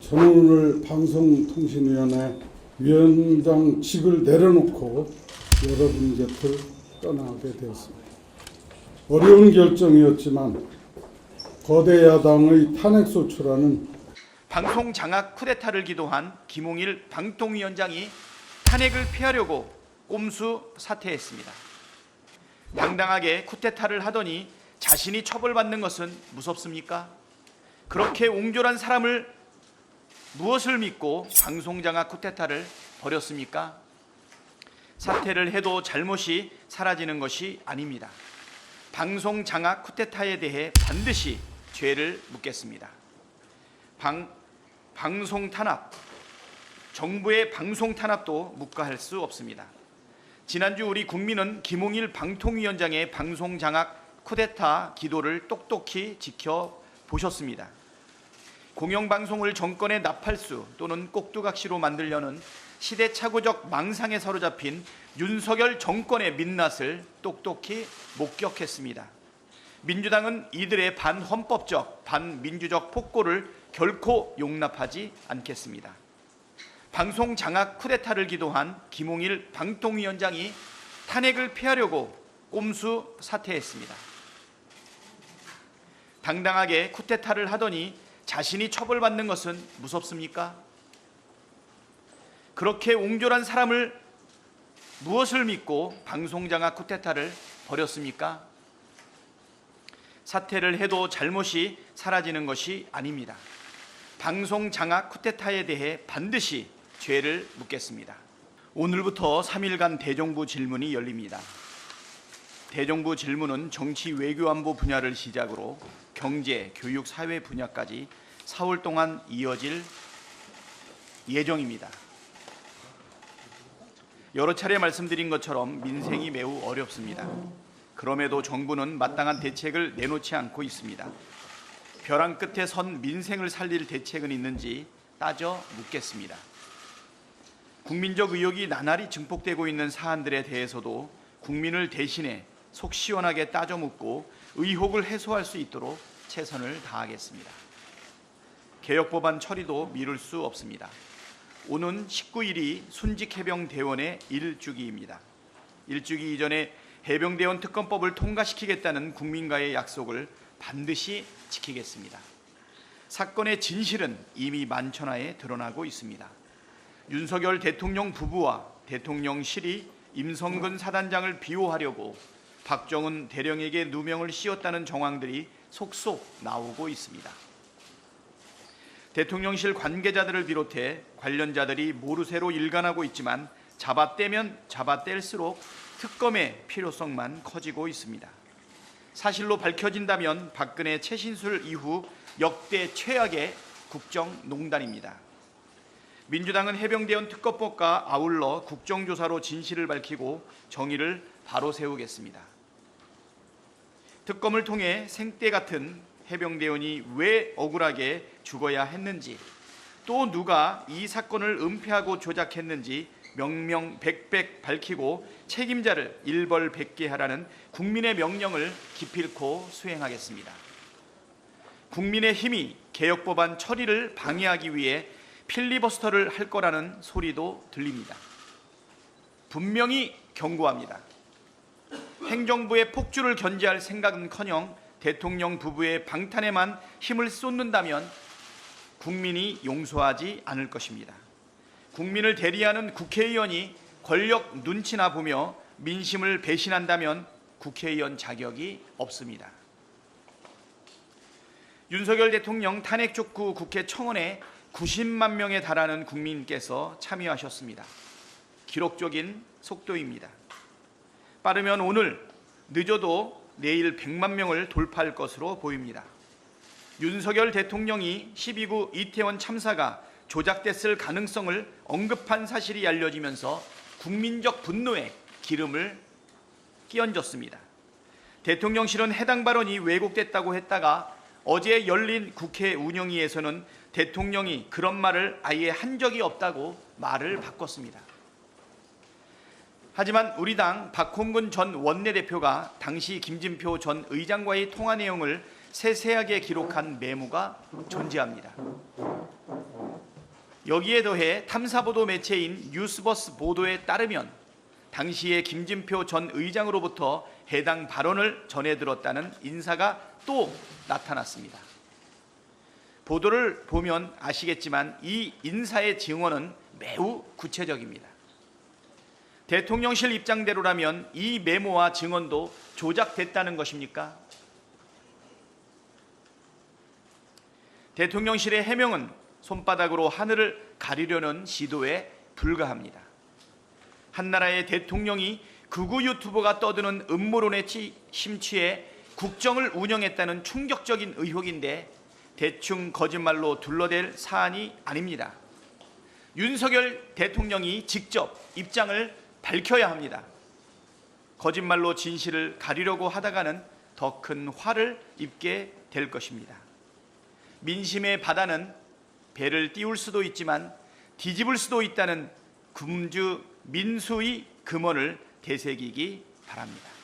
저는 오늘 방송통신위원회 위원장직을 내려놓고 여러분 곁을 떠나게 되었습니다. 어려운 결정이었지만 거대 야당의 탄핵 소추라는 방송 장악 쿠데타를 기도한 김홍일 방통위원장이 탄핵을 피하려고 꼼수 사퇴했습니다. 당당하게 쿠데타를 하더니 자신이 처벌받는 것은 무섭습니까? 그렇게 옹졸한 사람을 무엇을 믿고 방송 장악 쿠데타를 벌였습니까? 사퇴를 해도 잘못이 사라지는 것이 아닙니다. 방송 장악 쿠데타에 대해 반드시 죄를 묻겠습니다. 방송 탄압, 정부의 방송 탄압도 묵과할 수 없습니다. 지난주 우리 국민은 김홍일 방통위원장의 방송 장악 쿠데타 기도를 똑똑히 지켜보셨습니다. 공영방송을 정권의 나팔수 또는 꼭두각시로 만들려는 시대착오적 망상에 사로잡힌 윤석열 정권의 민낯을 똑똑히 목격했습니다. 민주당은 이들의 반헌법적, 반민주적 폭거를 결코 용납하지 않겠습니다. 방송 장악 쿠데타를 기도한 김홍일 방통위원장이 탄핵을 피하려고 꼼수 사퇴했습니다. 당당하게 쿠데타를 하더니 자신이 처벌받는 것은 무섭습니까? 그렇게 옹졸한 사람을 무엇을 믿고 방송 장악 쿠데타를 벌였습니까? 사퇴를 해도 잘못이 사라지는 것이 아닙니다. 방송 장악 쿠데타에 대해 반드시 죄를 묻겠습니다. 오늘부터 3일간 대정부 질문이 열립니다. 대정부 질문은 정치, 외교, 안보 분야를 시작으로 경제, 교육, 사회 분야까지 4월 동안 이어질 예정입니다. 여러 차례 말씀드린 것처럼 민생이 매우 어렵습니다. 그럼에도 정부는 마땅한 대책을 내놓지 않고 있습니다. 벼랑 끝에 선 민생을 살릴 대책은 있는지 따져 묻겠습니다. 국민적 의혹이 나날이 증폭되고 있는 사안들에 대해서도 국민을 대신해 속 시원하게 따져 묻고 의혹을 해소할 수 있도록 최선을 다하겠습니다. 개혁법안 처리도 미룰 수 없습니다. 오는 19일이 순직해병대원의 1주기입니다. 1주기 이전에 해병대원 특검법을 통과시키겠다는 국민과의 약속을 반드시 지키겠습니다. 사건의 진실은 이미 만천하에 드러나고 있습니다. 윤석열 대통령 부부와 대통령실이 임성근 사단장을 비호하려고 박정훈 대령에게 누명을 씌웠다는 정황들이 속속 나오고 있습니다. 대통령실 관계자들을 비롯해 관련자들이 모르쇠로 일관하고 있지만 잡아떼면 잡아뗄수록 특검의 필요성만 커지고 있습니다. 사실로 밝혀진다면 박근혜 최신술 이후 역대 최악의 국정농단입니다. 민주당은 해병대원 특검법과 아울러 국정조사로 진실을 밝히고 정의를 바로 세우겠습니다. 특검을 통해 생떼 같은 해병대원이 왜 억울하게 죽어야 했는지, 또 누가 이 사건을 은폐하고 조작했는지 명명백백 밝히고 책임자를 일벌백계 하라는 국민의 명령을 기필코 수행하겠습니다. 국민의힘이 개혁법안 처리를 방해하기 위해 필리버스터를 할 거라는 소리도 들립니다. 분명히 경고합니다. 행정부의 폭주를 견제할 생각은커녕 대통령 부부의 방탄에만 힘을 쏟는다면 국민이 용서하지 않을 것입니다. 국민을 대리하는 국회의원이 권력 눈치나 보며 민심을 배신한다면 국회의원 자격이 없습니다. 윤석열 대통령 탄핵 촉구 국회 청원에 90만 명에 달하는 국민께서 참여하셨습니다. 기록적인 속도입니다. 빠르면 오늘, 늦어도 내일 100만 명을 돌파할 것으로 보입니다. 윤석열 대통령이 12구 이태원 참사가 조작됐을 가능성을 언급한 사실이 알려지면서 국민적 분노에 기름을 끼얹었습니다. 대통령실은 해당 발언이 왜곡됐다고 했다가 어제 열린 국회 운영위에서는 대통령이 그런 말을 아예 한 적이 없다고 말을 바꿨습니다. 하지만 우리 당 박홍근 전 원내대표가 당시 김진표 전 의장과의 통화 내용을 세세하게 기록한 메모가 존재합니다. 여기에 더해 탐사보도 매체인 뉴스버스 보도에 따르면 당시에 김진표 전 의장으로부터 해당 발언을 전해 들었다는 인사가 또 나타났습니다. 보도를 보면 아시겠지만 이 인사의 증언은 매우 구체적입니다. 대통령실 입장대로라면 이 메모와 증언도 조작됐다는 것입니까? 대통령실의 해명은 손바닥으로 하늘을 가리려는 시도에 불과합니다. 한나라의 대통령이 극우 유튜버가 떠드는 음모론에 심취해 국정을 운영했다는 충격적인 의혹인데 대충 거짓말로 둘러댈 사안이 아닙니다. 윤석열 대통령이 직접 입장을 밝혀야 합니다. 거짓말로 진실을 가리려고 하다가는 더 큰 화를 입게 될 것입니다. 민심의 바다는 배를 띄울 수도 있지만 뒤집을 수도 있다는 금주 민수의 금언을 되새기기 바랍니다.